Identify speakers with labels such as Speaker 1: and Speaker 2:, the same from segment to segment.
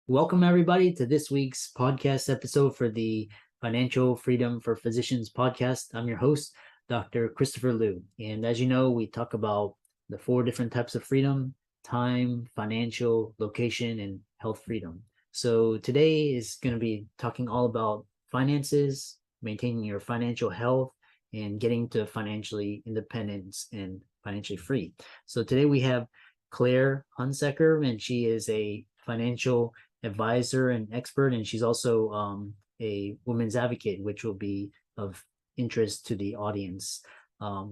Speaker 1: Welcome, everybody, to this week's podcast episode for the Financial Freedom for Physicians podcast. I'm your host, Dr. Christopher Liu. And as you know, we talk about the 4 different types of freedom: time, financial, location, and health freedom. So today is going to be talking all about finances, maintaining your financial health, and getting to financially independence and financially free. So today we have Claire Hunsaker, and she is a financial advisor and expert, and she's also a women's advocate, which will be of interest to the audience.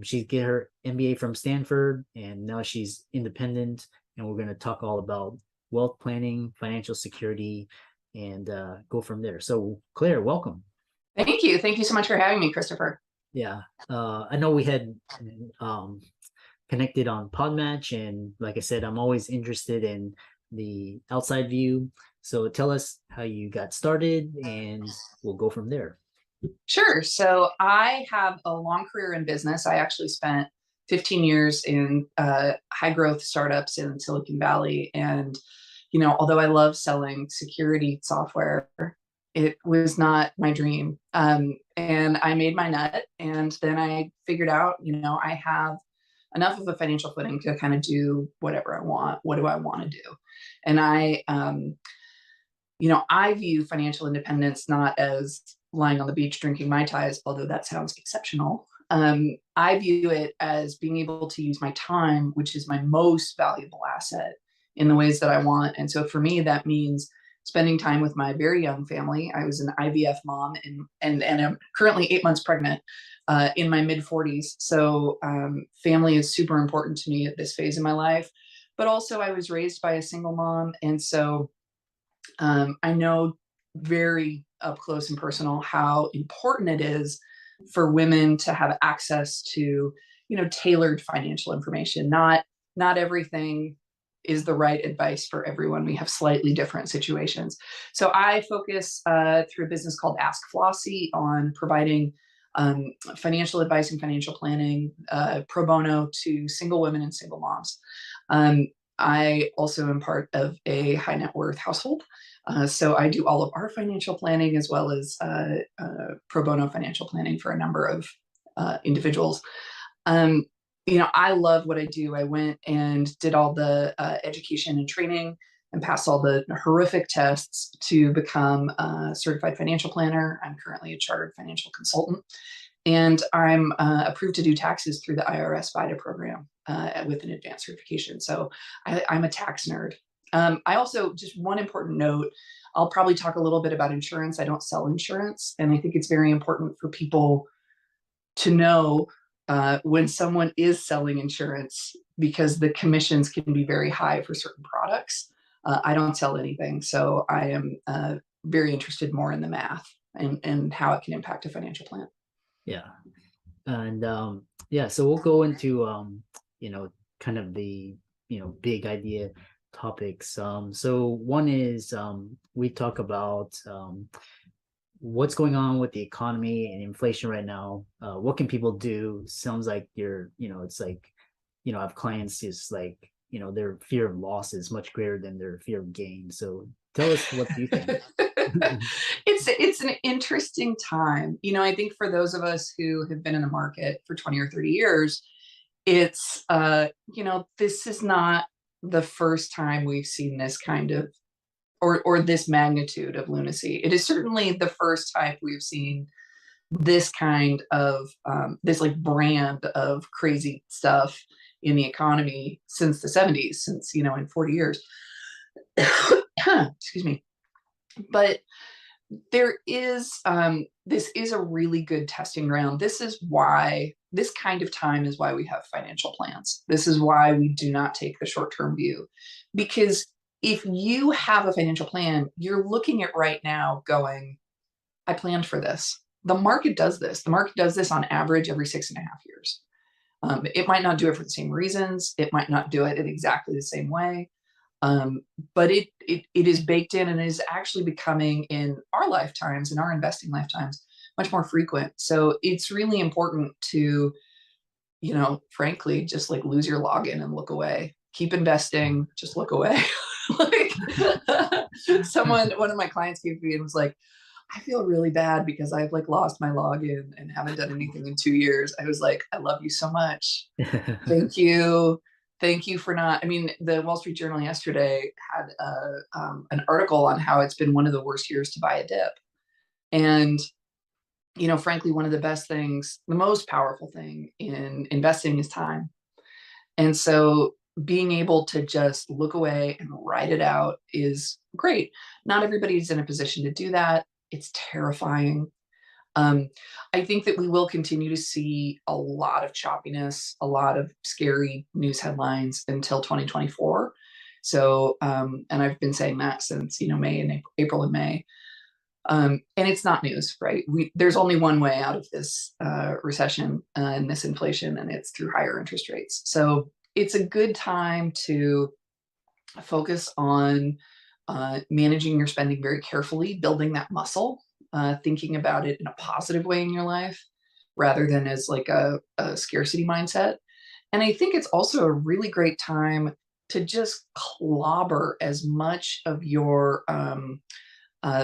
Speaker 1: She get her MBA from Stanford, and now she's independent, and we're going to talk all about wealth planning, financial security, and go from there. So Claire, welcome.
Speaker 2: Thank you. Thank you so much for having me, Christopher.
Speaker 1: Yeah, I know we had connected on Podmatch, and like I said, I'm always interested in the outside view. So tell us how you got started, and we'll go from there.
Speaker 2: Sure. So I have a long career in business. I actually spent 15 years in high growth startups in Silicon Valley. And, although I love selling security software, it was not my dream. And I made my nut. And then I figured out, I have enough of a financial footing to kind of do whatever I want. What do I want to do? And I view financial independence not as lying on the beach drinking Mai Tais, although that sounds exceptional. I view it as being able to use my time, which is my most valuable asset, in the ways that I want. And so for me, that means spending time with my very young family. I was an IVF mom and I'm currently 8 months pregnant in my mid 40s. So family is super important to me at this phase in my life. But also I was raised by a single mom. And so I know very up close and personal how important it is for women to have access to, tailored financial information. Not everything is the right advice for everyone. We have slightly different situations. So I focus through a business called AskFlossie on providing financial advice and financial planning pro bono to single women and single moms. I also am part of a high net worth household. So I do all of our financial planning as well as pro bono financial planning for a number of individuals. I love what I do. I went and did all the education and training and passed all the horrific tests to become a certified financial planner. I'm currently a chartered financial consultant. And I'm approved to do taxes through the IRS VITA program with an advanced certification. So I'm a tax nerd. I also, just one important note, I'll probably talk a little bit about insurance. I don't sell insurance. And I think it's very important for people to know when someone is selling insurance, because the commissions can be very high for certain products. I don't sell anything. So I am very interested more in the math and how it can impact a financial plan.
Speaker 1: Yeah. And so we'll go into kind of the big idea topics. So one is we talk about what's going on with the economy and inflation right now. What can people do? Sounds like it's like, I have clients just like, their fear of loss is much greater than their fear of gain. So tell us, what do you think?
Speaker 2: It's an interesting time. I think for those of us who have been in the market for 20 or 30 years, it's, this is not the first time we've seen this kind of, or this magnitude of lunacy. It is certainly the first time we've seen this kind of, this like brand of crazy stuff in the economy since the 70s, since, in 40 years. Excuse me. But there is, this is a really good testing ground. This kind of time is why we have financial plans. This is why we do not take the short-term view. Because if you have a financial plan, you're looking at right now going, I planned for this. The market does this. The market does this on average every 6.5 years. It might not do it for the same reasons. It might not do it in exactly the same way. But it is baked in, and is actually becoming, in our lifetimes, in our investing lifetimes, much more frequent. So it's really important to, frankly, just like lose your login and look away. Keep investing, just look away. Like one of my clients came to me and was like, I feel really bad because I've like lost my login and haven't done anything in 2 years. I was like, I love you so much. Thank you. Thank you for not. I mean, the Wall Street Journal yesterday had an article on how it's been one of the worst years to buy a dip. And, frankly, one of the best things, the most powerful thing in investing is time. And so being able to just look away and write it out is great. Not everybody's in a position to do that. It's terrifying. I think that we will continue to see a lot of choppiness, a lot of scary news headlines until 2024. So, and I've been saying that since, May and April and May. And it's not news, right? There's only one way out of this recession and this inflation, and it's through higher interest rates. So it's a good time to focus on managing your spending very carefully, building that muscle, thinking about it in a positive way in your life rather than as like a scarcity mindset. And I think it's also a really great time to just clobber as much of your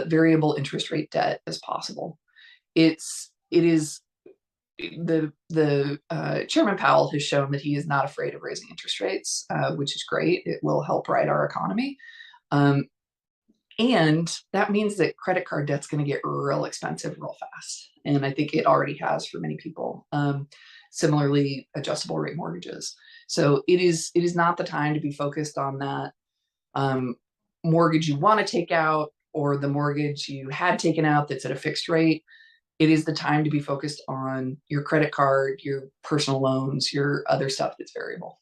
Speaker 2: variable interest rate debt as possible. It is the Chairman Powell has shown that he is not afraid of raising interest rates, which is great. It will help right our economy. And that means that credit card debt's going to get real expensive real fast. And I think it already has for many people. Similarly, adjustable rate mortgages. So it is not the time to be focused on that mortgage you want to take out or the mortgage you had taken out that's at a fixed rate. It is the time to be focused on your credit card, your personal loans, your other stuff that's variable.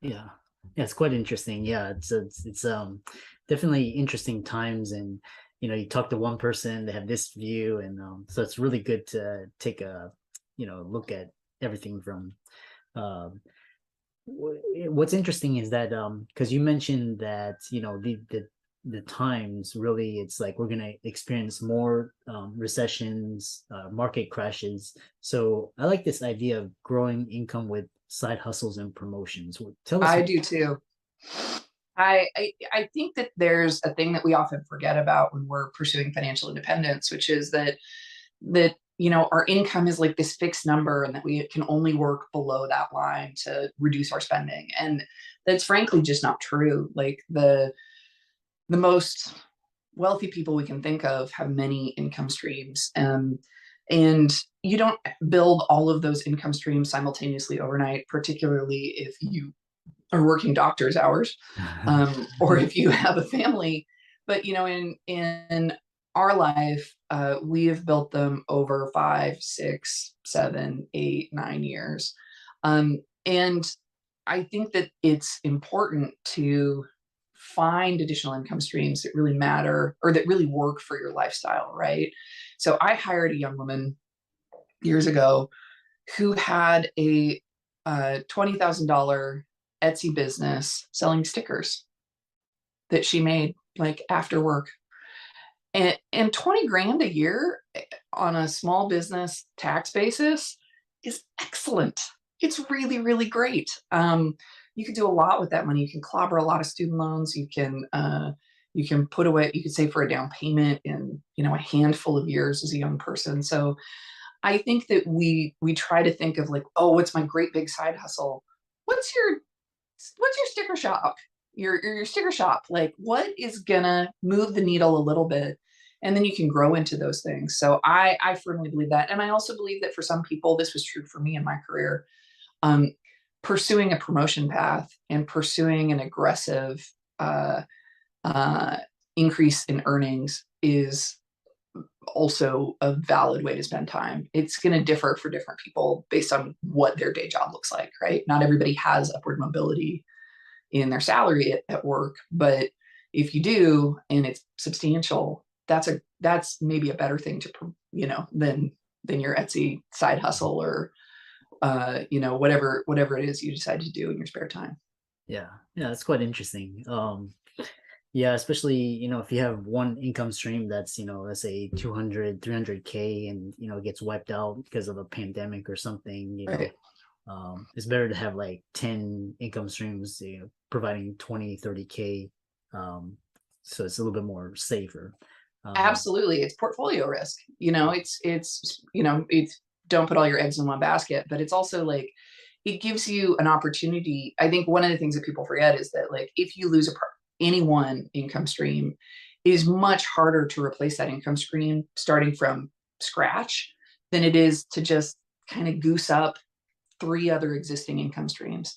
Speaker 1: Yeah. Yeah, it's quite interesting. Yeah, it's definitely interesting times, and you talk to one person, they have this view, and so it's really good to take a look at everything from what's interesting is that because you mentioned that the times really, it's like we're going to experience more recessions, market crashes. So I like this idea of growing income with side hustles and promotions. Tell us.
Speaker 2: I do too. I think that there's a thing that we often forget about when we're pursuing financial independence, which is that our income is like this fixed number and that we can only work below that line to reduce our spending. And that's frankly just not true. Like the most wealthy people we can think of have many income streams. And you don't build all of those income streams simultaneously overnight, particularly if you are working doctor's hours, or if you have a family. But in our life, we have built them over 5, 6, 7, 8, 9 years, and I think that it's important to find additional income streams that really matter or that really work for your lifestyle, right? So I hired a young woman years ago who had a $20,000 Etsy business selling stickers that she made like after work. And 20 grand a year on a small business tax basis is excellent. It's really, really great. You can do a lot with that money. You can clobber a lot of student loans. You can put away, you could save for a down payment in, a handful of years as a young person. So I think that we try to think of like, oh, what's my great big side hustle? What's your sticker shop? Your sticker shop, like what is gonna move the needle a little bit, and then you can grow into those things. So I firmly believe that, and I also believe that for some people, this was true for me in my career. Pursuing a promotion path and pursuing an aggressive increase in earnings is also a valid way to spend time. It's going to differ for different people based on what their day job looks like, right? Not everybody has upward mobility in their salary at work, but if you do and it's substantial, that's maybe a better thing to than your Etsy side hustle or whatever it is you decide to do in your spare time.
Speaker 1: Yeah, that's quite interesting. Yeah, especially if you have one income stream that's let's say 200 300K, and it gets wiped out because of a pandemic or something.
Speaker 2: Right.
Speaker 1: It's better to have like 10 income streams providing 20 30K So it's a little bit more safer.
Speaker 2: Absolutely. It's portfolio risk. It's don't put all your eggs in one basket, but it's also like, it gives you an opportunity. I think one of the things that people forget is that, like, if you lose any one income stream, it is much harder to replace that income stream starting from scratch than it is to just kind of goose up 3 other existing income streams.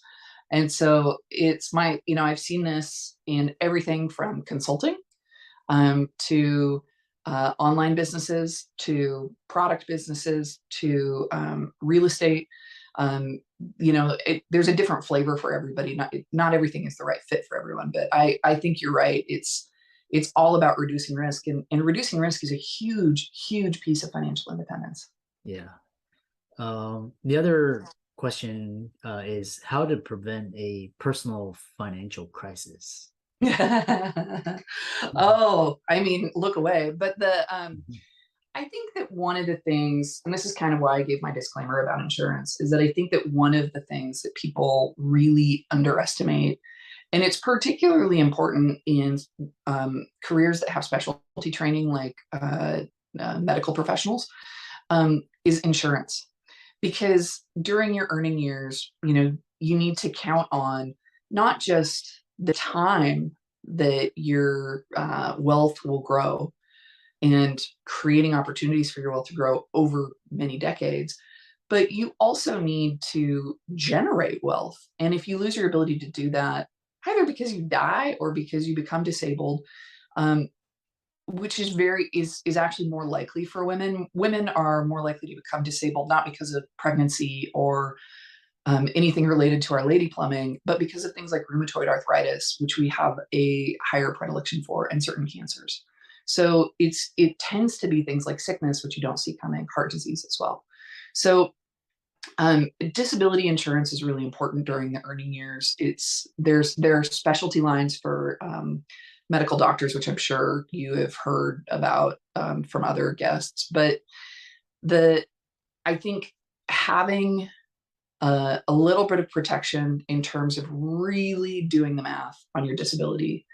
Speaker 2: And so I've seen this in everything from consulting to online businesses, to product businesses, to real estate. There's a different flavor for everybody. Not everything is the right fit for everyone, but I think you're right. It's all about reducing risk, and reducing risk is a huge, huge piece of financial independence.
Speaker 1: Yeah. The other question is how to prevent a personal financial crisis.
Speaker 2: Oh, I mean, look away. But I think that one of the things, and this is kind of why I gave my disclaimer about insurance, is that I think that one of the things that people really underestimate, and it's particularly important in careers that have specialty training, like medical professionals, is insurance. Because during your earning years, you need to count on not just the time that your wealth will grow and creating opportunities for your wealth to grow over many decades, but you also need to generate wealth. And if you lose your ability to do that, either because you die or because you become disabled, which is actually more likely for women. Women are more likely to become disabled, not because of pregnancy or anything related to our lady plumbing, but because of things like rheumatoid arthritis, which we have a higher predilection for, and certain cancers. So it tends to be things like sickness, which you don't see coming, heart disease as well. So disability insurance is really important during the earning years. There are specialty lines for medical doctors, which I'm sure you have heard about from other guests. But I think having a little bit of protection in terms of really doing the math on your disability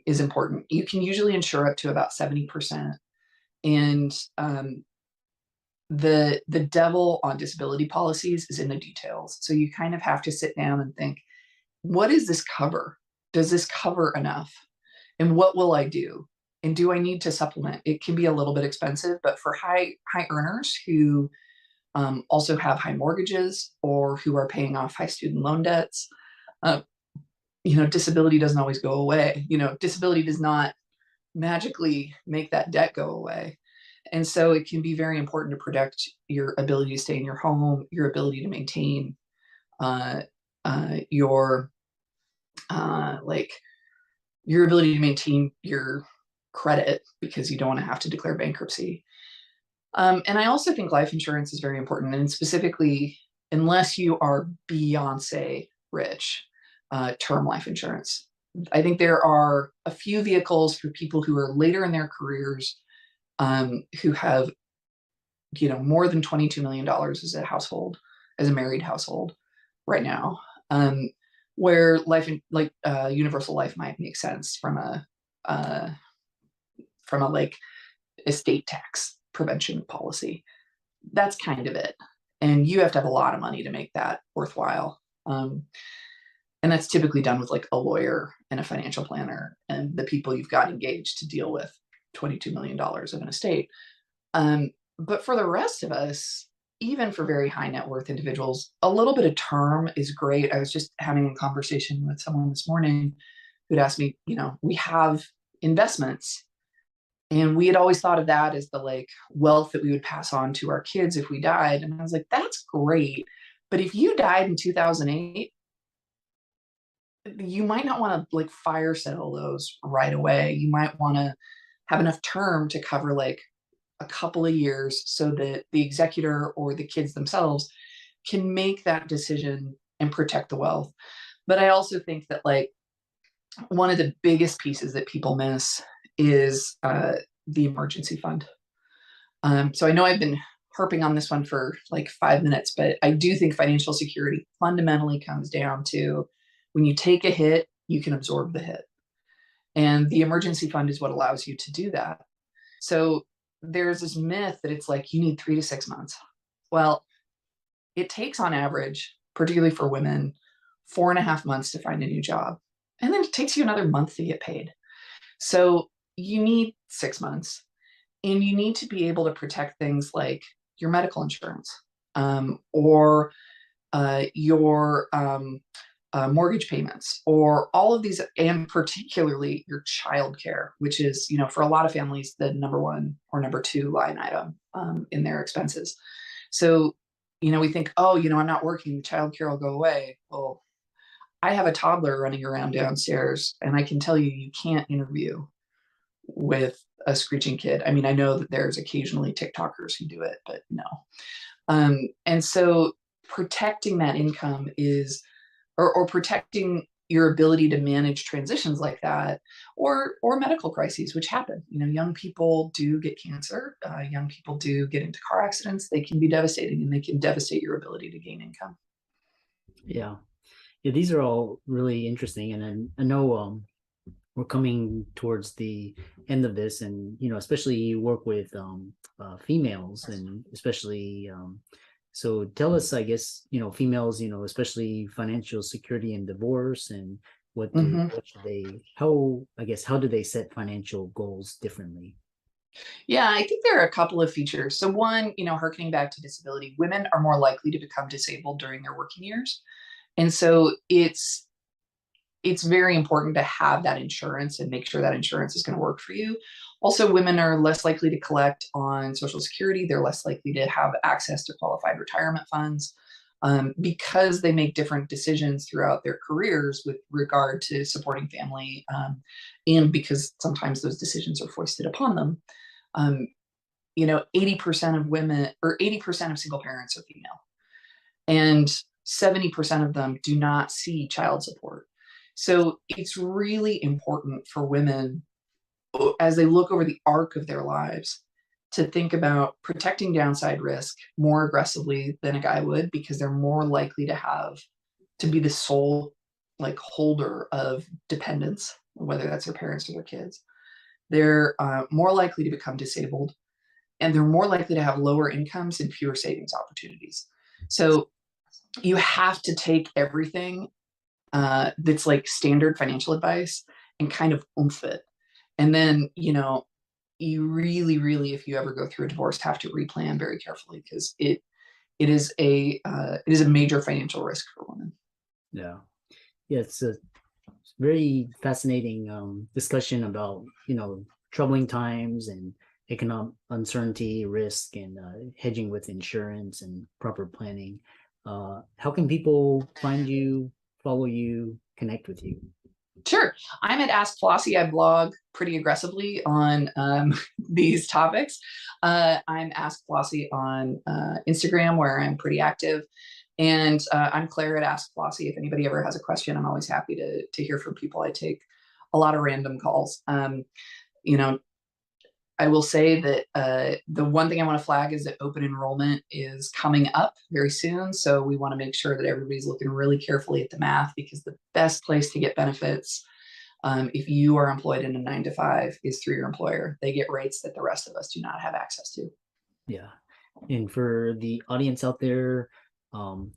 Speaker 2: is important. You can usually insure up to about 70%. And the devil on disability policies is in the details. So you kind of have to sit down and think, what does this cover? Does this cover enough? And what will I do? And do I need to supplement? It can be a little bit expensive, but for high earners who also have high mortgages or who are paying off high student loan debts, disability doesn't always go away. Disability does not magically make that debt go away. And so it can be very important to protect your ability to stay in your home, your ability to maintain your ability to maintain your credit, because you don't want to have to declare bankruptcy. And I also think life insurance is very important, and specifically, unless you are Beyonce rich, term life insurance. I think there are a few vehicles for people who are later in their careers, who have, more than $22 million as a household, as a married household right now, where universal life might make sense from a like estate tax prevention policy. That's kind of it. And you have to have a lot of money to make that worthwhile. And that's typically done with like a lawyer and a financial planner and the people you've got engaged to deal with $22 million of an estate. But for the rest of us, even for very high net worth individuals, a little bit of term is great. I was just having a conversation with someone this morning who'd asked me, we have investments, and we had always thought of that as the like wealth that we would pass on to our kids if we died. And I was like, that's great. But if you died in 2008, you might not want to like fire sale those right away. You might want to have enough term to cover like a couple of years so that the executor or the kids themselves can make that decision and protect the wealth. But I also think that like one of the biggest pieces that people miss is the emergency fund. So I know I've been harping on this one for like 5 minutes, but I do think financial security fundamentally comes down to when you take a hit, you can absorb the hit. And the emergency fund is what allows you to do that. So there's this myth that it's like you need 3 to 6 months. Well, it takes on average, particularly for women, 4.5 months to find a new job. And then it takes you another month to get paid. So you need 6 months, and you need to be able to protect things like your medical insurance, or your mortgage payments, or all of these, and particularly your childcare, which is, for a lot of families, the number one or number two line item in their expenses. So, we think, oh, I'm not working, childcare will go away. Well, I have a toddler running around downstairs, and I can tell you, you can't interview with a screeching kid. I mean, I know that there's occasionally TikTokers who do it, but no. And so protecting that income is, or protecting your ability to manage transitions like that, or medical crises, which happen. Young people do get cancer. Young people do get into car accidents. They can be devastating, and they can devastate your ability to gain income.
Speaker 1: Yeah. Yeah, these are all really interesting. And I know we're coming towards the end of this, and especially you work with females, and especially so tell us, I guess, females, especially financial security and divorce, and what should they, how do they set financial goals differently?
Speaker 2: Yeah, I think there are a couple of features. So one, harkening back to disability, women are more likely to become disabled during their working years. And so it's very important to have that insurance and make sure that insurance is going to work for you. Also, women are less likely to collect on Social Security. They're less likely to have access to qualified retirement funds, because they make different decisions throughout their careers with regard to supporting family, and because sometimes those decisions are foisted upon them. 80% of women, or 80% of single parents, are female, and 70% of them do not see child support. So it's really important for women, as they look over the arc of their lives, to think about protecting downside risk more aggressively than a guy would, because they're more likely to be the sole holder of dependents, whether that's their parents or their kids. They're more likely to become disabled, and they're more likely to have lower incomes and fewer savings opportunities. So you have to take everything that's like standard financial advice and kind of oomph it. And then, you really, really, if you ever go through a divorce, have to replan very carefully, because it is a major financial risk for women.
Speaker 1: Yeah. Yeah, it's a very fascinating discussion about, troubling times and economic uncertainty, risk, and hedging with insurance and proper planning. How can people find you, follow you, connect with you?
Speaker 2: Sure. I'm at AskFlossie. I blog pretty aggressively on these topics. I'm AskFlossie on Instagram, where I'm pretty active. And I'm Claire at AskFlossie. If anybody ever has a question, I'm always happy to hear from people. I take a lot of random calls. I will say that the one thing I want to flag is that open enrollment is coming up very soon. So we want to make sure that everybody's looking really carefully at the math, because the best place to get benefits, if you are employed in a 9 to 5, is through your employer. They get rates that the rest of us do not have access to.
Speaker 1: Yeah. And for the audience out there,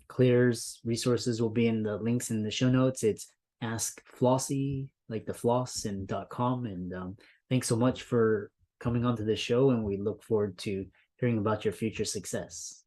Speaker 1: Claire's resources will be in the links in the show notes. It's AskFlossie, like the floss, and .com. And thanks so much for coming onto the show, and we look forward to hearing about your future success.